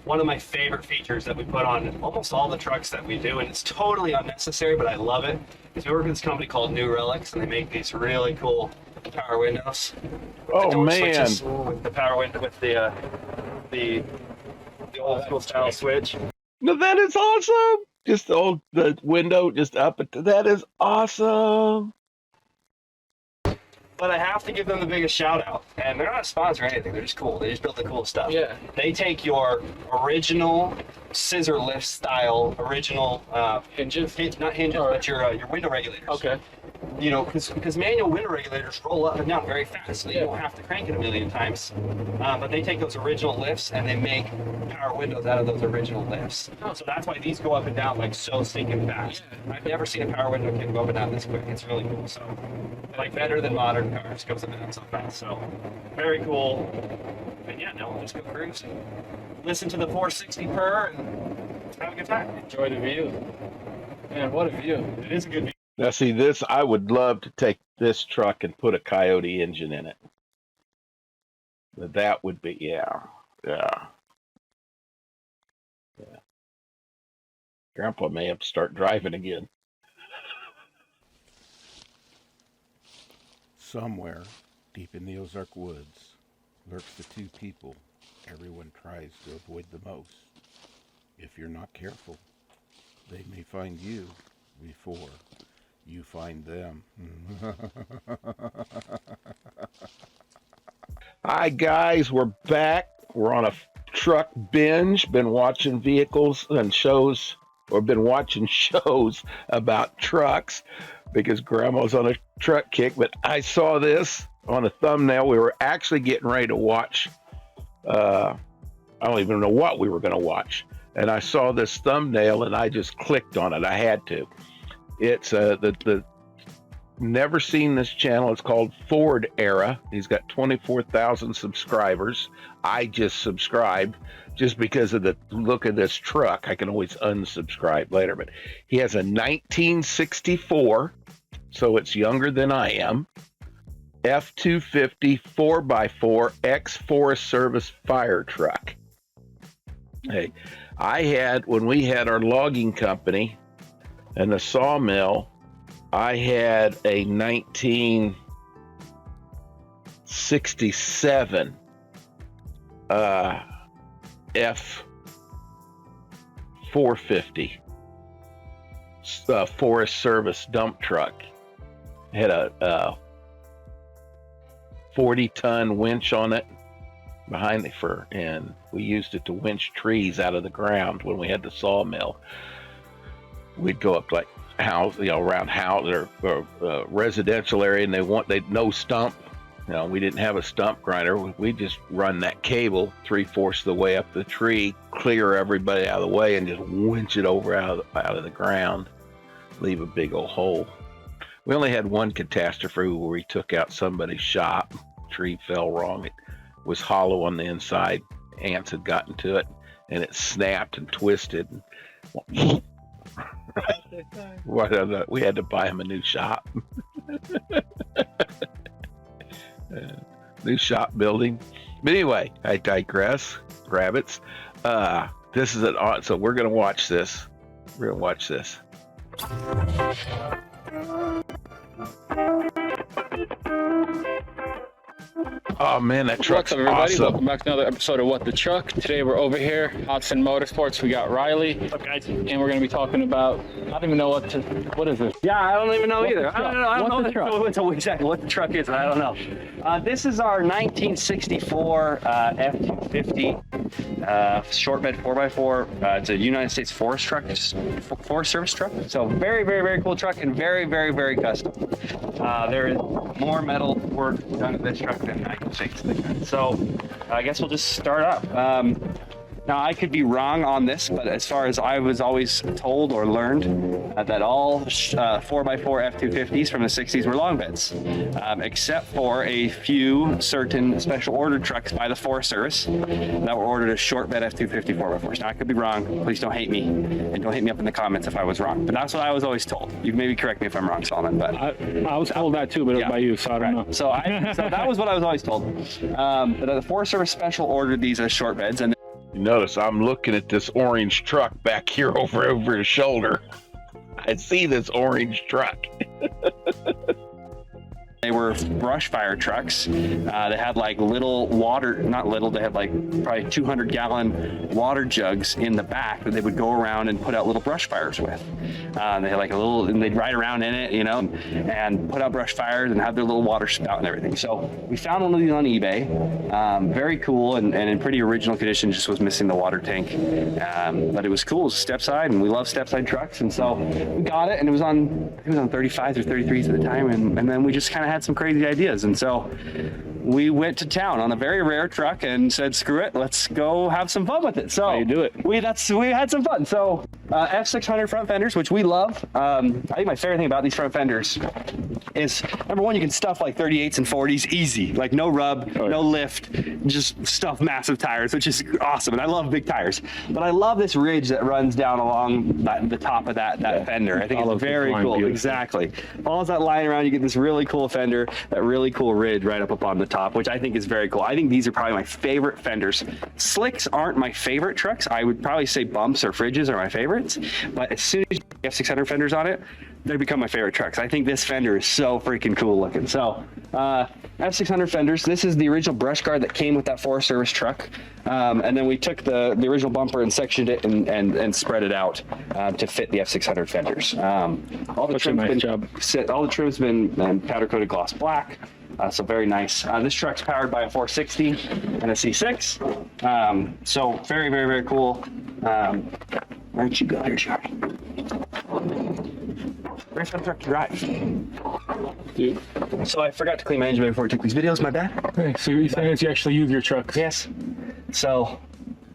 one of my favorite features that we put on almost all the trucks that we do, and it's totally unnecessary, but I love it, is we work with this company called New Relics, and they make these really cool power windows. Oh, the door man. switches with the power window with the old school style switch. No, that is awesome. Just the window just up. That is awesome. But I have to give them the biggest shout out. And they're not a sponsor or anything. They're just cool. They just build the cool stuff. Yeah. They take your original scissor lift style, original Hinges? not hinges, but your window regulators. Okay. You know, because manual window regulators roll up and down very fast, so you don't have to crank it a million times. But they take those original lifts and they make power windows out of those original lifts. So that's why these go up and down like so stinking fast. I've never seen a power window kit go up and down this quick. It's really cool. So, like better than modern cars, goes up and down so fast. So, very cool. And yeah, now we'll just go cruise and listen to the 460 purr and have a good time. Enjoy the view. Man, what a view. It is a good view. Now, see this. I would love to take this truck and put a Coyote engine in it. That would be, yeah. Grandpa may have to start driving again. Somewhere deep in the Ozark woods lurks the two people everyone tries to avoid the most. If you're not careful, they may find you before you find them. Hi guys, we're back. We're on a truck binge. Been watching vehicles and shows, or been watching shows about trucks because Grandma's on a truck kick. But I saw this on a thumbnail. We were actually getting ready to watch. I don't even know what we were going to watch. And I saw this thumbnail and I just clicked on it. I had to. It's the never seen this channel. It's called Ford Era. He's got 24,000 subscribers. I just subscribed just because of the look of this truck. I can always unsubscribe later, but he has a 1964, so it's younger than I am, F-250 4x4 ex-Forest Service fire truck. Hey, when we had our logging company and the sawmill, I had a 1967 F-450 Forest Service dump truck. It had a 40-ton winch on it behind and we used it to winch trees out of the ground when we had the sawmill. We'd go up like house, around house or residential area, and they'd no stump. We didn't have a stump grinder. We just run that cable 3/4 of the way up the tree, clear everybody out of the way, and just winch it over out of the ground, leave a big old hole. We only had one catastrophe where we took out somebody's shop. Tree fell wrong. It was hollow on the inside. Ants had gotten to it, and it snapped and twisted. We had to buy him a new shop. New shop building. But anyway, I digress. Rabbits. This is so we're gonna watch this. We're gonna watch this. Oh man, that truck's What's up, everybody? awesome. Welcome back to another episode of What the Truck. Today we're over here, Hudson Motorsports. We got Riley. What's up, guys? And we're going to be talking about, I don't even know what is this? Yeah, I don't even know either. I don't know Exactly what the truck is. I don't know. This is our 1964 F-250 short bed 4x4. It's a United States Forest truck, Forest Service truck. So very, very, very cool truck and very, very, very custom. There is more metal work done to this truck than I can fix. So I guess we'll just start up. Now, I could be wrong on this, but as far as I was always told or learned, that all 4x4 F-250s from the 60s were long beds, except for a few certain special ordered trucks by the Forest Service that were ordered as short bed F-250 4x4s. Now, I could be wrong. Please don't hate me, and don't hit me up in the comments if I was wrong. But that's what I was always told. You can maybe correct me if I'm wrong, Solomon. But I was told that too, but it was by you, so I don't know. So that was what I was always told. The Forest Service special ordered these as short beds, and You notice I'm looking at this orange truck back here over his shoulder. I see this orange truck. They were brush fire trucks. They had like little water, not little, they had like probably 200-gallon water jugs in the back that they would go around and put out little brush fires with. They had like a little, and they'd ride around in it, you know, and put out brush fires and have their little water spout and everything. So we found one of these on eBay. Very cool and in pretty original condition, just was missing the water tank. But it was cool, it was step side, and we love step side trucks. And so we got it, and it was on 35s or 33s at the time. And then we just kind of had some crazy ideas, and so we went to town on a very rare truck and said, screw it, let's go have some fun with it. So how you do it? We had some fun. So F600 front fenders, which we love. I think my favorite thing about these front fenders is, number one, you can stuff like 38s and 40s easy, like no rub, no lift, just stuff massive tires, which is awesome. And I love big tires, but I love this ridge that runs down along the top of that fender. I think it's very cool. Beautiful. Exactly. Follows that line around, you get this really cool fender, that really cool ridge right up on the top, which I think is very cool. I think these are probably my favorite fenders. Slicks aren't my favorite trucks. I would probably say bumps or fridges are my favorites, but as soon as you have F600 fenders on it, they become my favorite trucks. I think this fender is so freaking cool looking. So F600 fenders, this is the original brush guard that came with that Forest Service truck. And then we took the original bumper and sectioned it and spread it out to fit the F600 fenders. All the trim's been powder coated gloss black. So very nice. This truck's powered by a 460 and a C6. So very, very, very cool. Where'd you go? Here's yours. Very fun truck to drive. Dude. So I forgot to clean my engine bay before I took these videos, my bad. Okay, so you're saying you actually use your trucks? Yes. So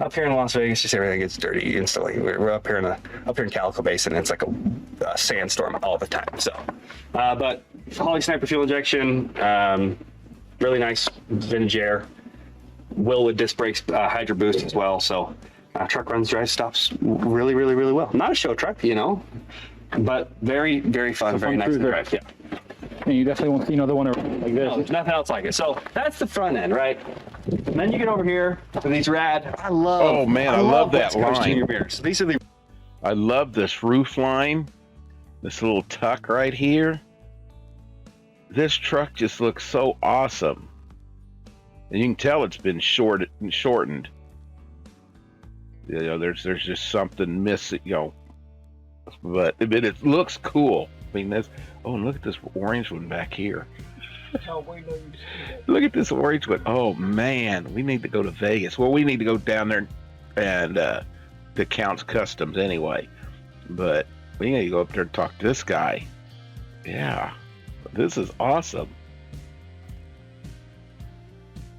up here in Las Vegas, just everything gets dirty instantly. We're up here in Calico Basin, and it's like a sandstorm all the time. So, but Holley Sniper fuel injection, really nice vintage air. Willwood disc brakes, Hydro Boost as well. So truck runs, drives, stops really, really, really well. Not a show truck, you know, but very, very fun, very nice to drive. Yeah. And you definitely won't see another one like this. No, there's nothing else like it. So that's the front end, right? And then you get over here to these rad. I love that line. Junior mirrors. These are the. I love this roof line, this little tuck right here. This truck just looks so awesome, and you can tell it's been shortened. You know, there's just something missing, you know, but it looks cool. I mean, and look at this orange one back here. Look at this orange one. Oh man, we need to go to Vegas. Well, we need to go down there and to Counts Customs anyway. But we need to go up there and talk to this guy. Yeah, this is awesome.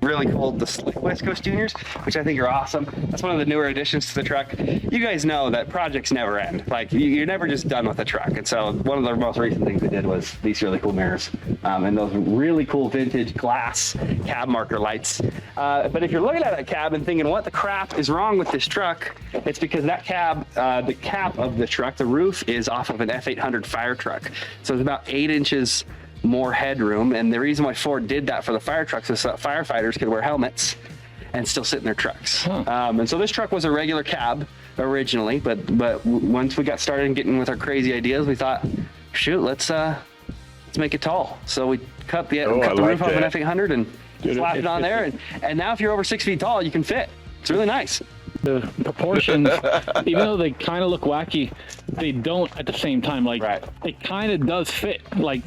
Really cool, the Slick West Coast Juniors, which I think are awesome. That's one of the newer additions to the truck. You guys know that projects never end. Like, you're never just done with a truck. And so one of the most recent things we did was these really cool mirrors and those really cool vintage glass cab marker lights. But if you're looking at that cab and thinking, what the crap is wrong with this truck? It's because that cab, the cap of the truck, the roof is off of an F800 fire truck. So it's about 8 inches more headroom, and the reason why Ford did that for the fire trucks is so that firefighters could wear helmets and still sit in their trucks. And so this truck was a regular cab originally, but once we got started getting with our crazy ideas, we thought, shoot, let's make it tall. So we cut the roof off an F800 and slapped it on there, and now if you're over 6 feet tall, you can fit. It's really nice. The proportions, even though they kind of look wacky, they don't at the same time. Like, it kind of does fit. Like,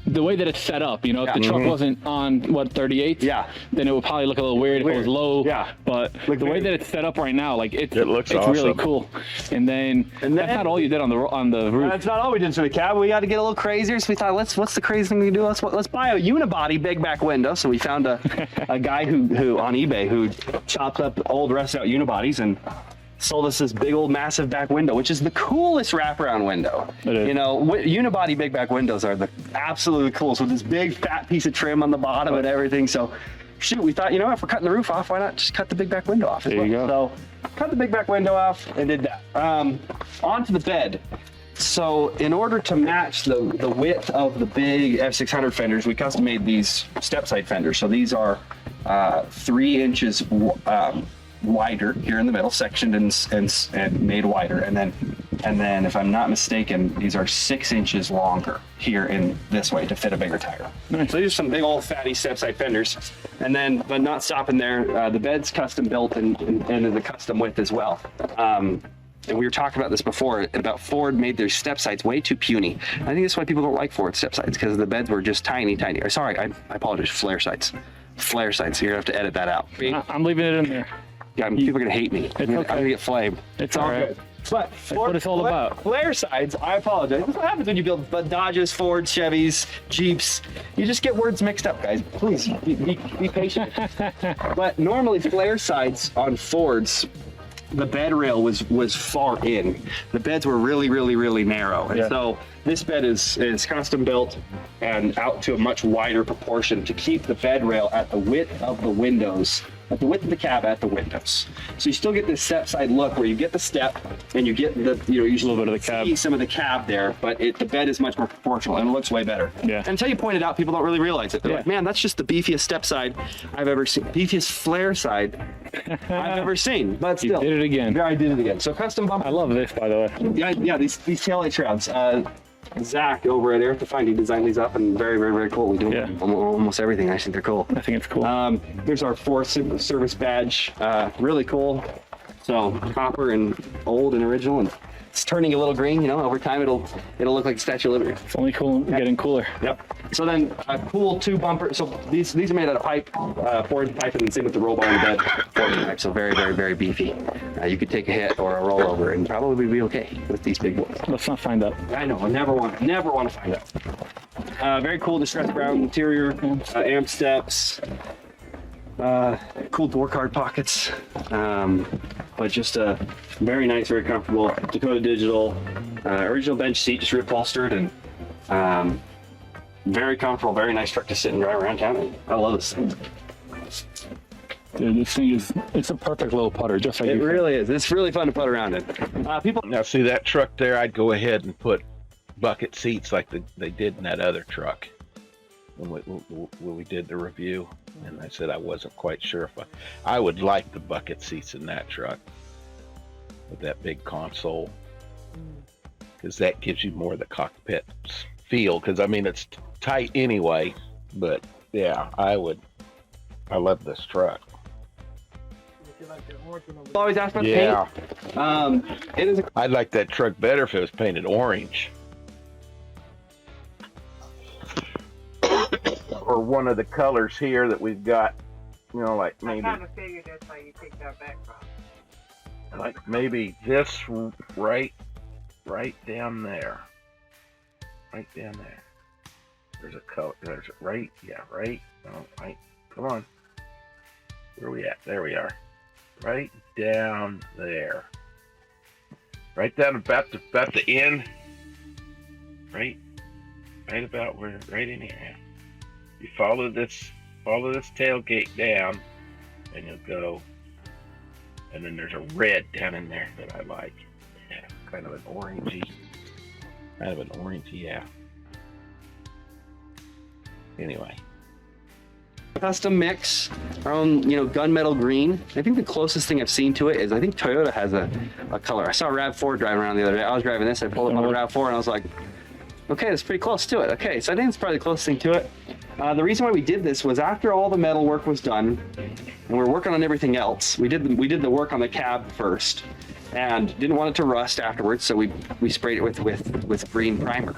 the way that it's set up, you know, if the truck wasn't on 38, then it would probably look a little weird if it was low. But the way that it's set up right now, like it looks awesome. Really cool. And then that's not all you did on the roof. That's not all we did to the cab. We got to get a little crazier, so we thought, what's the craziest thing we can do? Let's buy a unibody big back window. So we found a guy who on eBay who chopped up old rusted out unibodies and sold us this big old massive back window, which is the coolest wraparound window. You know, unibody big back windows are the absolutely coolest, with this big fat piece of trim on the bottom and everything. So shoot, we thought, you know, if we're cutting the roof off, why not just cut the big back window off as well? So cut the big back window off and did that. Onto the bed. So in order to match the width of the big F600 fenders, we custom made these step side fenders. So these are 3 inches wider here in the middle, sectioned and made wider, and then if I'm not mistaken, these are 6 inches longer here in this way to fit a bigger tire. Nice. So these are some big old fatty step side fenders, and then but not stopping there, the bed's custom built and the custom width as well. And we were talking about this before, about Ford made their step sides way too puny. I think that's why people don't like Ford step sides, because the beds were just tiny. Or sorry, I apologize, flare sides. Flare sides, so you're gonna have to edit that out. I'm leaving it in there. Yeah, people are gonna hate me. I'm okay. gonna get flamed. It's all right. Good. But That's what it's all about. Flare sides, I apologize. That's what happens when you build Dodges, Fords, Chevys, Jeeps. You just get words mixed up, guys. Please, be patient. But normally flare sides on Fords, the bed rail was far in. The beds were really, really, really narrow. And so this bed is custom built and out to a much wider proportion to keep the bed rail at the width of the windows, at the width of the cab at the windows. So you still get this step side look where you get the step and you get the, you a little bit of the cab, see some of the cab there, but the bed is much more proportional and it looks way better. Yeah. And until you point it out, people don't really realize it. They're like, man, that's just the beefiest step side I've ever seen. Beefiest flare side I've ever seen. But still. You did it again. Yeah, I did it again. So custom bumper. I love this, by the way. Yeah, these taillight shrouds. Zach over at Air Defined, he designed these up, and very, very, very cool. We do almost everything. I think they're cool. I think it's cool. There's our Forest Service badge. Really cool. So copper and old and original, and it's turning a little green. You know, over time it'll look like the Statue of Liberty. It's only cool, getting cooler. Yep. So then a cool 2 bumper. So these are made out of pipe, Ford pipe, and then same with the roll bar in the bed, Ford pipe. So very, very, very beefy. You could take a hit or a rollover and probably be okay with these big boys. Let's not find out. I know. I never want to find out. Very cool distressed brown interior, amp steps, cool door card pockets, but just very nice, very comfortable. Dakota Digital, original bench seat, just reupholstered, and very comfortable, very nice truck to sit and drive around town. I love this thing. Dude, this thing it's a perfect little putter, just like It really is. It's really fun to put around in. People. Now, see that truck there? I'd go ahead and put bucket seats like they did in that other truck when we did the review. And I said I wasn't quite sure if I would like the bucket seats in that truck with that big console, because that gives you more of the cockpit feel. Because I mean, it's tight anyway, but yeah, I love this truck. Always ask about Yeah, paint. It is. I'd like that truck better if it was painted orange. Or one of the colors here that we've got, you know, like maybe. I kind of figured that's how you picked that back from. Like maybe this right down there. Right down there. There's a color. There's right. Yeah, right. No, right. Come on. Where are we at? There we are. Right down there. Right down about the end. Right about where. Right in here. Yeah. You follow this tailgate down, and you'll go. And then there's a red down in there that I like. Yeah, kind of an orangey. Yeah. Anyway. Custom mix, our own, gunmetal green. I think the closest thing I've seen to it is I think Toyota has a color. I saw a RAV4 driving around the other day. I was driving this. I pulled up on a RAV4 and I was like, okay, that's pretty close to it. Okay, so I think it's probably the closest thing to it. The reason why we did this was after all the metal work was done, and we were working on everything else. We did the work on the cab first, and didn't want it to rust afterwards, so we sprayed it with green primer.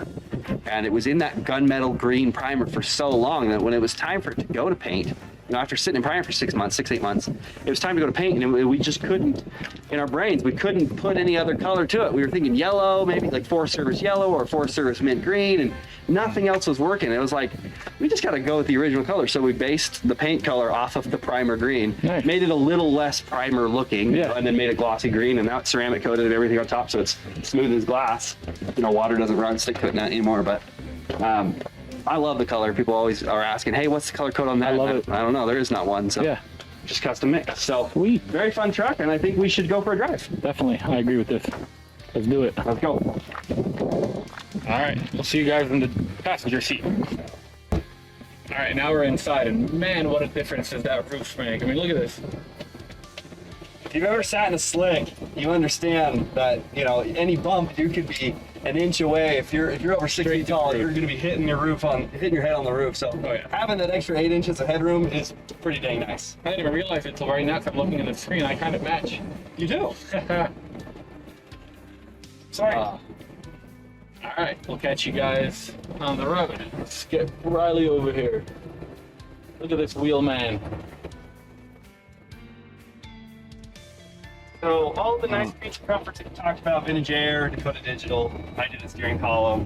And it was in that gunmetal green primer for so long that when it was time for it to go to paint, after sitting in primer for 6 months, 8 months, it was time to go to paint, and we just couldn't, in our brains, we couldn't put any other color to it. We were thinking yellow, maybe like Forest Service yellow or Forest Service mint green, and nothing else was working. It was like, we just got to go with the original color. So we based the paint color off of the primer green, Nice. made it a little less primer looking, Yeah. and then made it glossy green, and now it's ceramic coated and everything on top, so it's smooth as glass. Water doesn't run stick to it anymore, but I love the color. People always are asking, hey, what's the color code on that? I love it. I don't know. There is not one. So Yeah, just custom mix. So Sweet. very fun truck, and I think we should go for a drive. definitely. I agree with this. Let's do it. Let's go. All right, we'll see you guys in the passenger seat. All right, now we're inside, and man, what a difference does that roof make. I mean, look at this. you've ever sat in a slick, you understand that, you know, any bump, you could be an inch away. If you're over 6 feet tall, you're going to be hitting your head on the roof. So having that extra 8 inches of headroom is pretty dang nice. I didn't even realize it until right now. 'Cause I'm looking at the screen. I kind of match. You do. Sorry. All right, we'll catch you guys on the road. Let's get Riley over here. Look at this wheel man. So all the nice feature comforts that you talked about, vintage air, Dakota Digital, hydraulic steering column.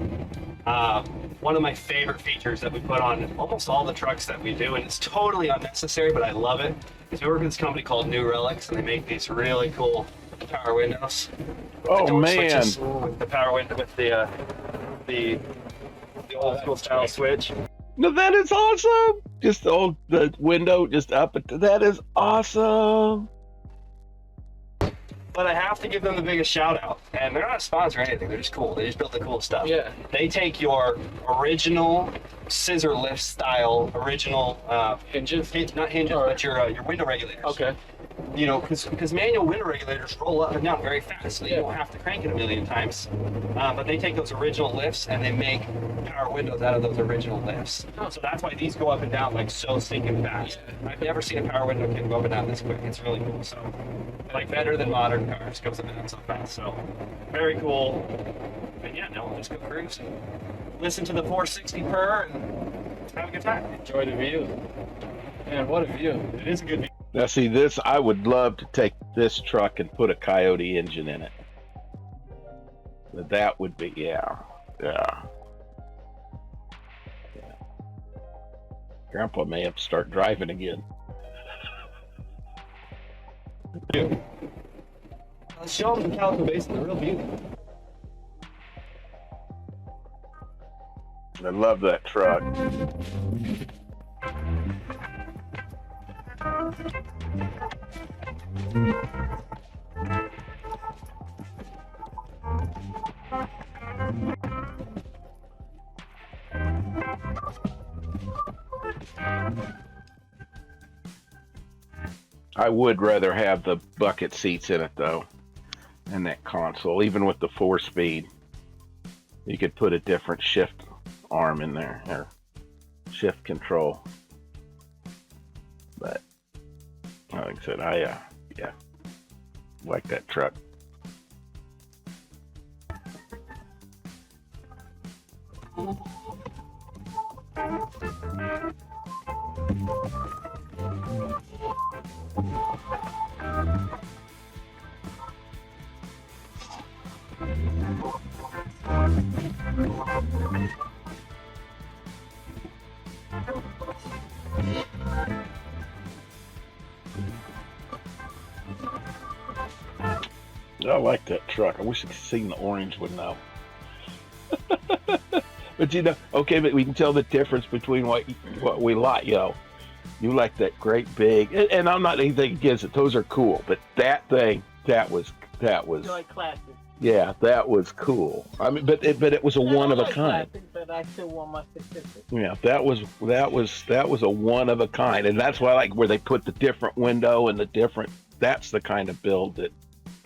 One of my favorite features that we put on almost all the trucks that we do, and it's totally unnecessary, but I love it, is we work with this company called New Relics, and they make these really cool power windows. Oh, Door man. switches with the power window with the old school style switch. No, that is awesome. Just the window just up. That is awesome. But I have to give them the biggest shout out. And they're not a sponsor or anything. They're just cool. They just build the cool stuff. Yeah. They take your original scissor lift style, original Hinges? not hinges, Or- but your window regulators. Okay. You know, because manual window regulators roll up and down very fast, so you Yeah. don't have to crank it a million times. But they take those original lifts and they make power windows out of those original lifts. So that's why these go up and down like so stinking fast. I've never seen a power window kit go up and down this quick. It's really cool. So, like better than modern cars, goes up and down so fast. So, very cool. And yeah, now we'll just go cruise and listen to the 460 purr and have a good time. Enjoy the view. Man, what a view. It is a good view. Now, see this. I would love to take this truck and put a Coyote engine in it. That would be, yeah. Grandpa may have to start driving again. Let's show them the Calico Basin, the real beauty. I love that truck. I would rather have the bucket seats in it though, and that console, even with the 4-speed. You could put a different shift arm in there, or shift control. But like I said, I like that truck. I like that truck. I wish I could seen the orange one now. But you know, okay, but we can tell the difference between what we like. You know, you like that great big, and I'm not anything against it. Those are cool, but that thing, that was, Joy Classic. yeah, that was cool. I mean, but it was a one of a kind. Classic, but I still want my certificate. Yeah, that was a one of a kind, and that's why I like where they put the different window and the different. That's the kind of build that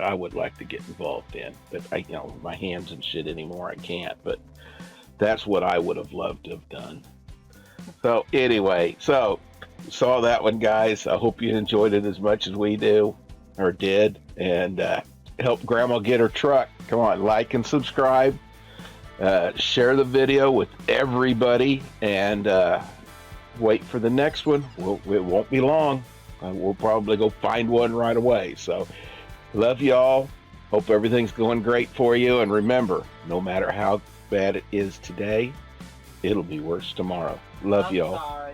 I would like to get involved in. But I, you know, my hands and shit anymore, I can't. But that's what I would have loved to have done. So anyway, so saw that one, guys. I hope you enjoyed it as much as we do or did, and help Grandma get her truck. Come on, like and subscribe. Share the video with everybody, and wait for the next one. It won't be long. We'll probably go find one right away. So love y'all. Hope everything's going great for you. And remember, no matter how bad it is today, it'll be worse tomorrow. Love y'all. Sorry.